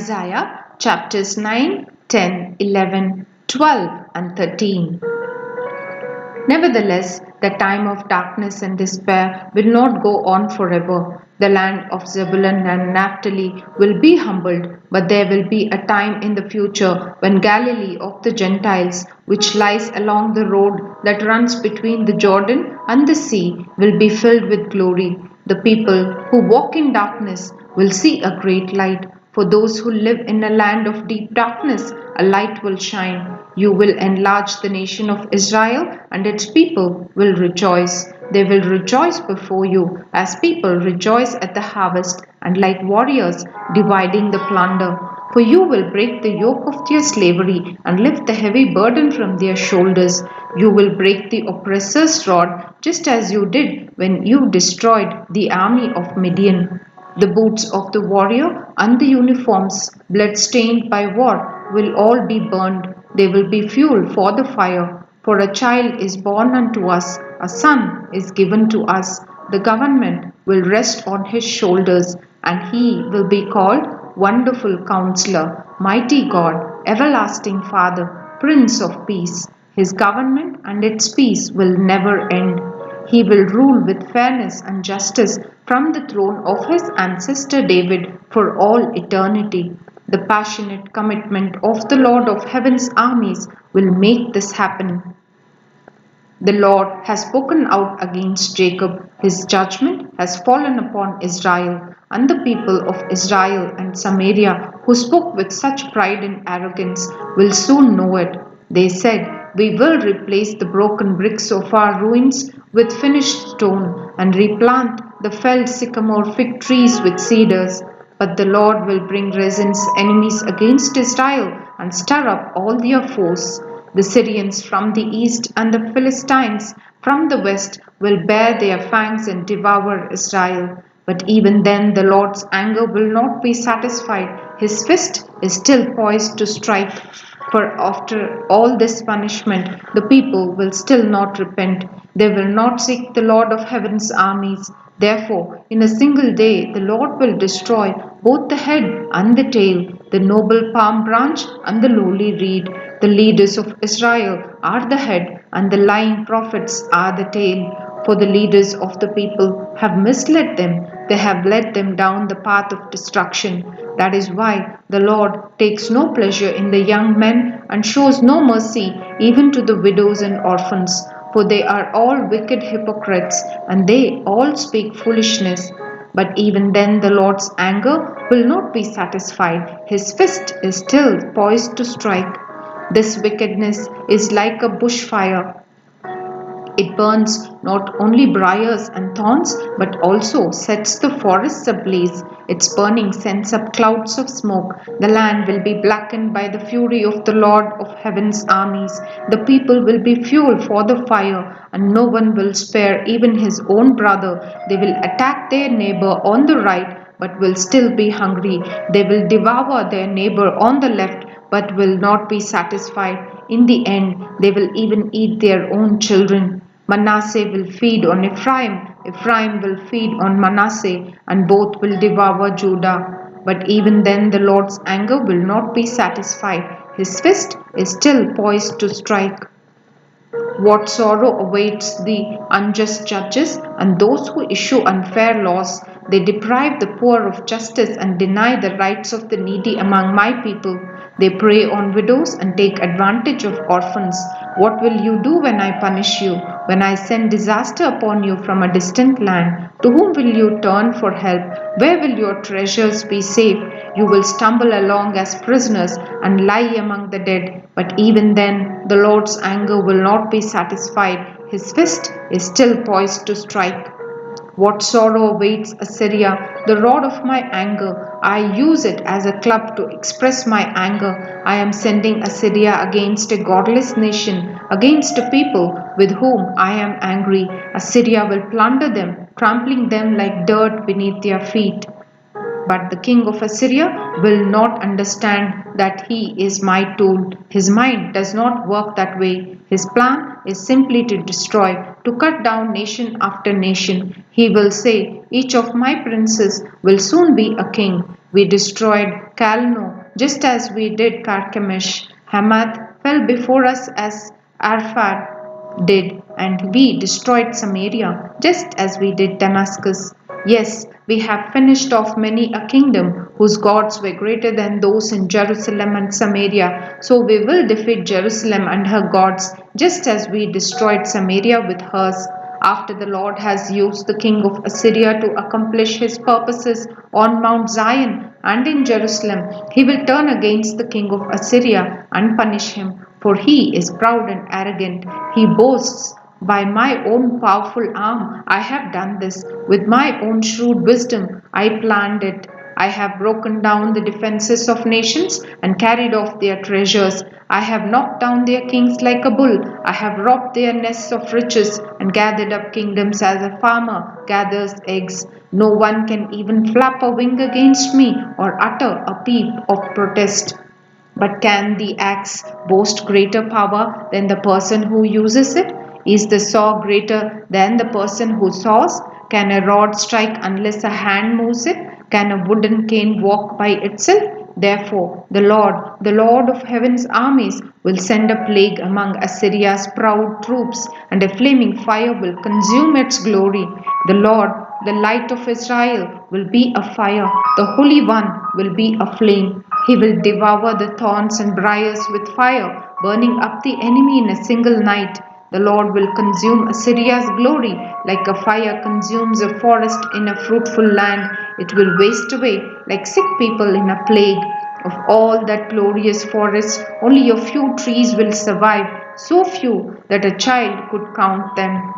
Isaiah chapters 9, 10, 11, 12, and 13. Nevertheless, the time of darkness and despair will not go on forever. The land of Zebulun and Naphtali will be humbled, but there will be a time in the future when Galilee of the Gentiles, which lies along the road that runs between the Jordan and the sea, will be filled with glory. The people who walk in darkness will see a great light. For those who live in a land of deep darkness, a light will shine. You will enlarge the nation of Israel, and its people will rejoice. They will rejoice before you, as people rejoice at the harvest, and like warriors dividing the plunder. For you will break the yoke of their slavery, and lift the heavy burden from their shoulders. You will break the oppressor's rod, just as you did when you destroyed the army of Midian. The boots of the warrior and the uniforms, blood-stained by war, will all be burned. They will be fuel for the fire. For a child is born unto us, a son is given to us. The government will rest on his shoulders, and he will be called Wonderful Counselor, Mighty God, Everlasting Father, Prince of Peace. His government and its peace will never end. He will rule with fairness and justice from the throne of his ancestor David for all eternity. The passionate commitment of the Lord of Heaven's armies will make this happen. The Lord has spoken out against Jacob. His judgment has fallen upon Israel, and the people of Israel and Samaria, who spoke with such pride and arrogance, will soon know it. They said, "We will replace the broken bricks of our ruins with finished stone, and replant the felled sycamore fig trees with cedars." But the Lord will bring Rezin's enemies against Israel and stir up all their foes. The Syrians from the east and the Philistines from the west will bare their fangs and devour Israel. But even then the Lord's anger will not be satisfied. His fist is still poised to strike. For after all this punishment, the people will still not repent. They will not seek the Lord of Heaven's armies. Therefore, in a single day, the Lord will destroy both the head and the tail, the noble palm branch and the lowly reed. The leaders of Israel are the head, and the lying prophets are the tail. For the leaders of the people have misled them. They have led them down the path of destruction. That is why the Lord takes no pleasure in the young men and shows no mercy even to the widows and orphans. For they are all wicked hypocrites, and they all speak foolishness. But even then the Lord's anger will not be satisfied. His fist is still poised to strike. This wickedness is like a bushfire. It burns not only briars and thorns, but also sets the forests ablaze. Its burning sends up clouds of smoke. The land will be blackened by the fury of the Lord of Heaven's armies. The people will be fuel for the fire, and no one will spare even his own brother. They will attack their neighbor on the right, but will still be hungry. They will devour their neighbor on the left, but will not be satisfied. In the end, they will even eat their own children. Manasseh will feed on Ephraim, Ephraim will feed on Manasseh, and both will devour Judah. But even then the Lord's anger will not be satisfied. His fist is still poised to strike. What sorrow awaits the unjust judges and those who issue unfair laws. They deprive the poor of justice and deny the rights of the needy among my people. They prey on widows and take advantage of orphans. What will you do when I punish you? When I send disaster upon you from a distant land? To whom will you turn for help? Where will your treasures be safe? You will stumble along as prisoners and lie among the dead. But even then, the Lord's anger will not be satisfied. His fist is still poised to strike. What sorrow awaits Assyria, the rod of my anger. I use it as a club to express my anger. I am sending Assyria against a godless nation, against a people with whom I am angry. Assyria will plunder them, trampling them like dirt beneath their feet. But the king of Assyria will not understand that he is my tool. His mind does not work that way. His plan is simply to destroy, to cut down nation after nation. He will say, "Each of my princes will soon be a king." We destroyed Calno, just as we did Carchemish. Hamath fell before us as Arpad did, and we destroyed Samaria, just as we did Damascus. Yes, we have finished off many a kingdom whose gods were greater than those in Jerusalem and Samaria. So we will defeat Jerusalem and her gods, just as we destroyed Samaria with hers. After the Lord has used the king of Assyria to accomplish his purposes on Mount Zion and in Jerusalem, he will turn against the king of Assyria and punish him, for he is proud and arrogant. He boasts, by my own powerful arm I have done this. With my own shrewd wisdom I planned it. I have broken down the defenses of nations and carried off their treasures. I have knocked down their kings like a bull. I have robbed their nests of riches and gathered up kingdoms as a farmer gathers eggs. No one can even flap a wing against me or utter a peep of protest. But can the axe boast greater power than the person who uses it? Is the saw greater than the person who saws? Can a rod strike unless a hand moves it? Can a wooden cane walk by itself? Therefore, the Lord of heaven's armies, will send a plague among Assyria's proud troops, and a flaming fire will consume its glory. The Lord, the light of Israel, will be a fire. The Holy One will be a flame. He will devour the thorns and briars with fire, burning up the enemy in a single night. The Lord will consume Assyria's glory like a fire consumes a forest in a fruitful land. It will waste away like sick people in a plague. Of all that glorious forest, only a few trees will survive, so few that a child could count them.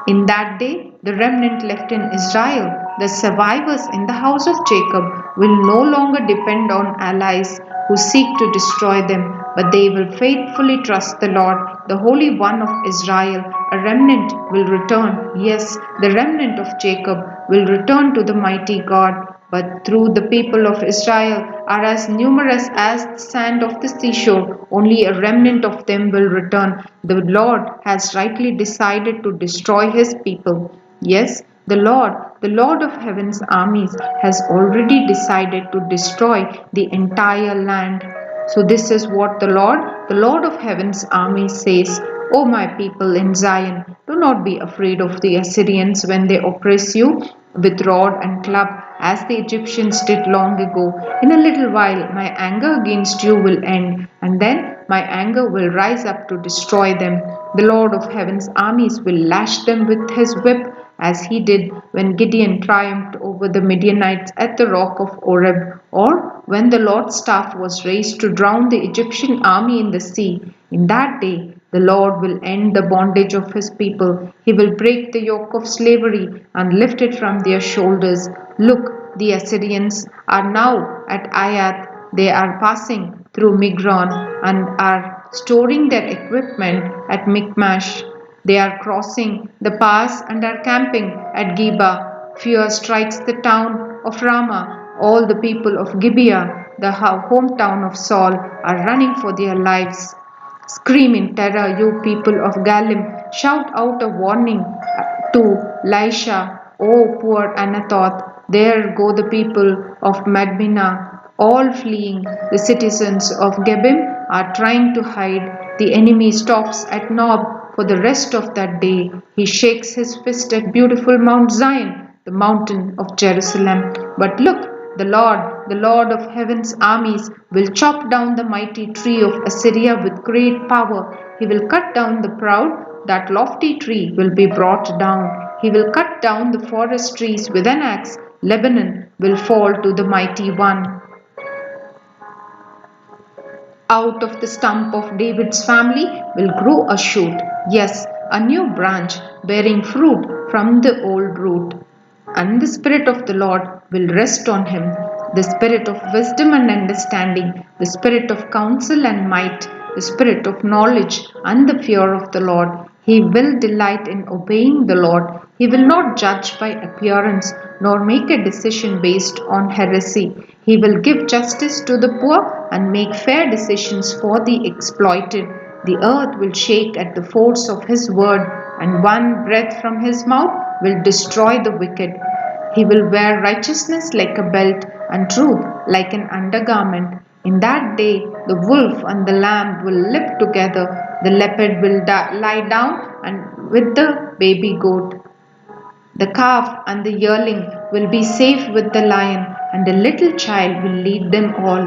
In that day, the remnant left in Israel, the survivors in the house of Jacob, will no longer depend on allies who seek to destroy them, but they will faithfully trust the Lord, the Holy One of Israel. A remnant will return, yes, the remnant of Jacob will return to the mighty God. But through the people of Israel are as numerous as the sand of the seashore, only a remnant of them will return. The Lord has rightly decided to destroy his people. Yes, the Lord of heaven's armies, has already decided to destroy the entire land. So this is what the Lord of heaven's armies says. O my people in Zion, do not be afraid of the Assyrians when they oppress you with rod and club, as the Egyptians did long ago. In a little while my anger against you will end, and then my anger will rise up to destroy them. The Lord of heaven's armies will lash them with his whip, as he did when Gideon triumphed over the Midianites at the rock of Oreb, or when the Lord's staff was raised to drown the Egyptian army in the sea. In that day the Lord will end the bondage of his people. He will break the yoke of slavery and lift it from their shoulders. Look, the Assyrians are now at Ayath. They are passing through Migron and are storing their equipment at Michmash. They are crossing the pass and are camping at Geba. Fear strikes the town of Ramah. All the people of Gibeah, the hometown of Saul, are running for their lives. Scream in terror, you people of Galim. Shout out a warning to Laisha, O poor Anathoth. There go the people of Madmenah, all fleeing. The citizens of Gebim are trying to hide. The enemy stops at Nob for the rest of that day. He shakes his fist at beautiful Mount Zion, the mountain of Jerusalem. But look, the Lord of heaven's armies, will chop down the mighty tree of Assyria with great power. He will cut down the proud, that lofty tree will be brought down. He will cut down the forest trees with an axe. Lebanon will fall to the mighty one. Out of the stump of David's family will grow a shoot, yes, a new branch bearing fruit from the old root. And the Spirit of the Lord will rest on him, the Spirit of wisdom and understanding, the Spirit of counsel and might, the Spirit of knowledge and the fear of the Lord. He will delight in obeying the Lord. He will not judge by appearance, nor make a decision based on heresy. He will give justice to the poor and make fair decisions for the exploited. The earth will shake at the force of his word, and one breath from his mouth will destroy the wicked. He will wear righteousness like a belt and truth like an undergarment. In that day, the wolf and the lamb will live together. The leopard will lie down and with the baby goat. The calf and the yearling will be safe with the lion, and a little child will lead them all.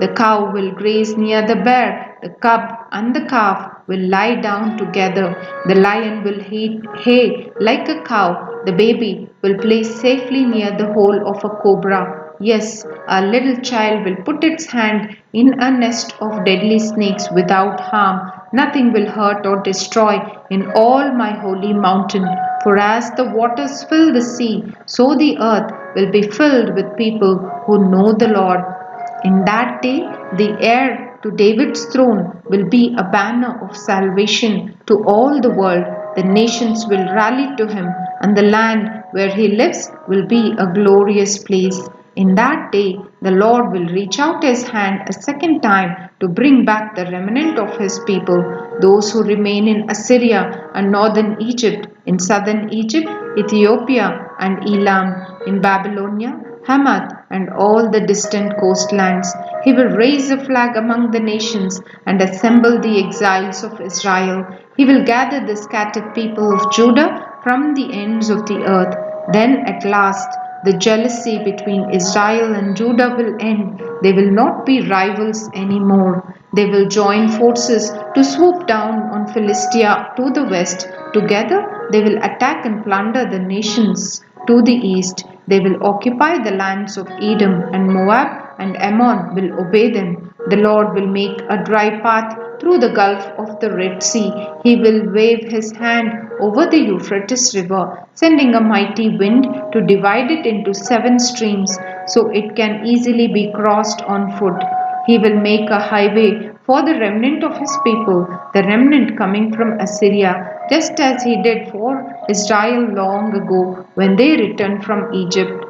The cow will graze near the bear, the cub and the calf will lie down together. The lion will eat hay like a cow, the baby will play safely near the hole of a cobra. Yes, a little child will put its hand in a nest of deadly snakes without harm. Nothing will hurt or destroy in all my holy mountain. For as the waters fill the sea, so the earth will be filled with people who know the Lord. In that day, the heir to David's throne will be a banner of salvation to all the world. The nations will rally to him, and the land where he lives will be a glorious place. In that day, the Lord will reach out his hand a second time to bring back the remnant of his people, those who remain in Assyria and northern Egypt, in southern Egypt, Ethiopia and Elam, in Babylonia, Hamath, and all the distant coastlands. He will raise a flag among the nations and assemble the exiles of Israel. He will gather the scattered people of Judah from the ends of the earth. Then at last, the jealousy between Israel and Judah will end. They will not be rivals anymore. They will join forces to swoop down on Philistia to the west. Together, they will attack and plunder the nations to the east. They will occupy the lands of Edom and Moab, and Ammon will obey them. The Lord will make a dry path through the gulf of the Red Sea. He will wave his hand over the Euphrates River, sending a mighty wind to divide it into 7 streams so it can easily be crossed on foot. He will make a highway for the remnant of his people, the remnant coming from Assyria, just as he did for Israel long ago when they returned from Egypt.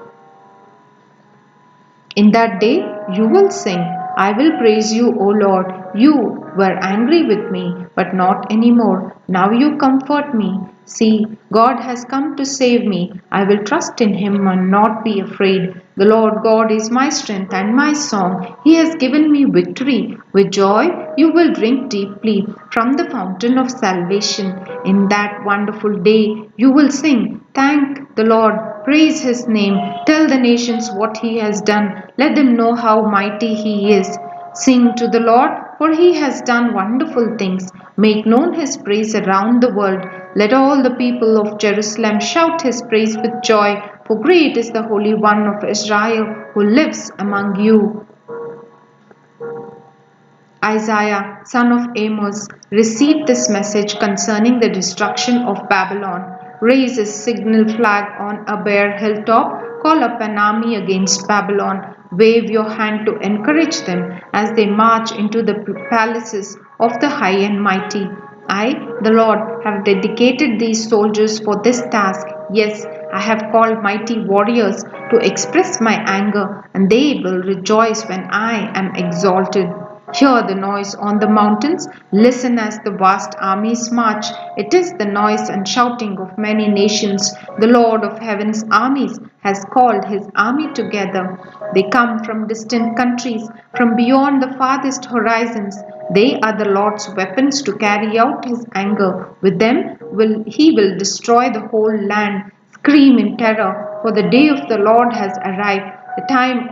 In that day you will sing, I will praise you, O Lord. You were angry with me, but not anymore. Now you comfort me. See, God has come to save me. I will trust in him and not be afraid. The Lord God is my strength and my song. He has given me victory. With joy you will drink deeply from the fountain of salvation. In that wonderful day you will sing, thank the Lord, praise his name. Tell the nations what he has done. Let them know how mighty he is. Sing to the Lord, for he has done wonderful things. Make known his praise around the world. Let all the people of Jerusalem shout his praise with joy, for great is the Holy One of Israel who lives among you. Isaiah, son of Amos, received this message concerning the destruction of Babylon. Raise a signal flag on a bare hilltop, call up an army against Babylon. Wave your hand to encourage them as they march into the palaces of the high and mighty. I, the Lord, have dedicated these soldiers for this task. Yes, I have called mighty warriors to express my anger, and they will rejoice when I am exalted. Hear the noise on the mountains. Listen as the vast armies march. It is the noise and shouting of many nations. The Lord of heaven's armies has called his army together. They come from distant countries, from beyond the farthest horizons. They are the Lord's weapons to carry out his anger. With them he will destroy the whole land. Scream in terror, for the day of the Lord has arrived, the time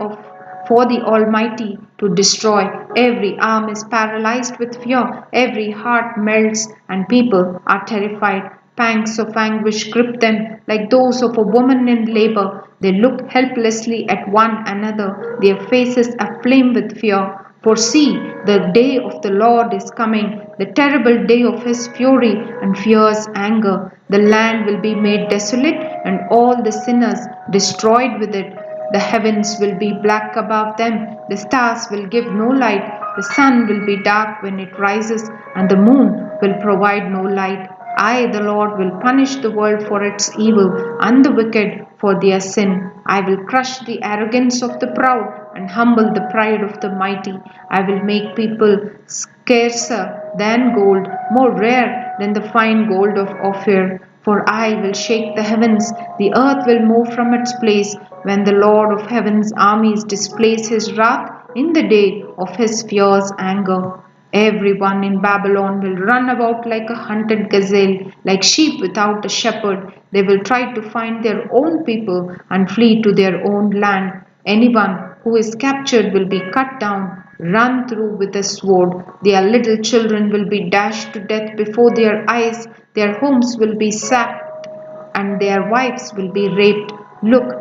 for the Almighty to destroy. Every arm is paralyzed with fear, every heart melts, and people are terrified. Pangs of anguish grip them like those of a woman in labor. They look helplessly at one another, their faces aflame with fear. For see, the day of the Lord is coming, the terrible day of his fury and fierce anger. The land will be made desolate, and all the sinners destroyed with it. The heavens will be black above them, the stars will give no light, the sun will be dark when it rises, and the moon will provide no light. I, the Lord, will punish the world for its evil and the wicked for their sin. I will crush the arrogance of the proud and humble the pride of the mighty. I will make people scarcer than gold, more rare than the fine gold of Ophir. For I will shake the heavens, the earth will move from its place when the Lord of heaven's armies displays his wrath in the day of his fierce anger. Everyone in Babylon will run about like a hunted gazelle, like sheep without a shepherd. They will try to find their own people and flee to their own land. Anyone who is captured will be cut down, run through with a sword. Their little children will be dashed to death before their eyes. Their homes will be sacked and their wives will be raped. Look,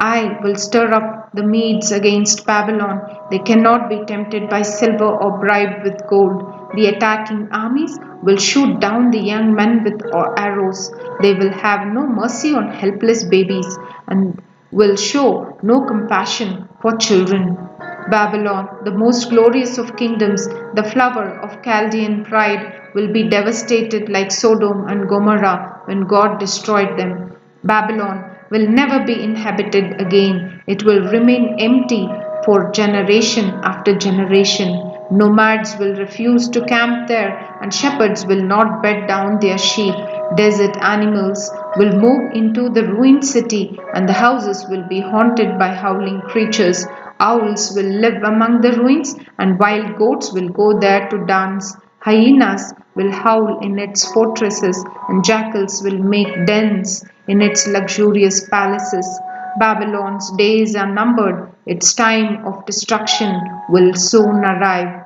I will stir up the Medes against Babylon. They cannot be tempted by silver or bribed with gold. The attacking armies will shoot down the young men with arrows. They will have no mercy on helpless babies and will show no compassion for children. Babylon, the most glorious of kingdoms, the flower of Chaldean pride, will be devastated like Sodom and Gomorrah when God destroyed them. Babylon will never be inhabited again. It will remain empty for generation after generation. Nomads will refuse to camp there, and shepherds will not bed down their sheep. Desert animals will move into the ruined city, and the houses will be haunted by howling creatures. Owls will live among the ruins, and wild goats will go there to dance. Hyenas will howl in its fortresses, and jackals will make dens in its luxurious palaces. Babylon's days are numbered, its time of destruction will soon arrive.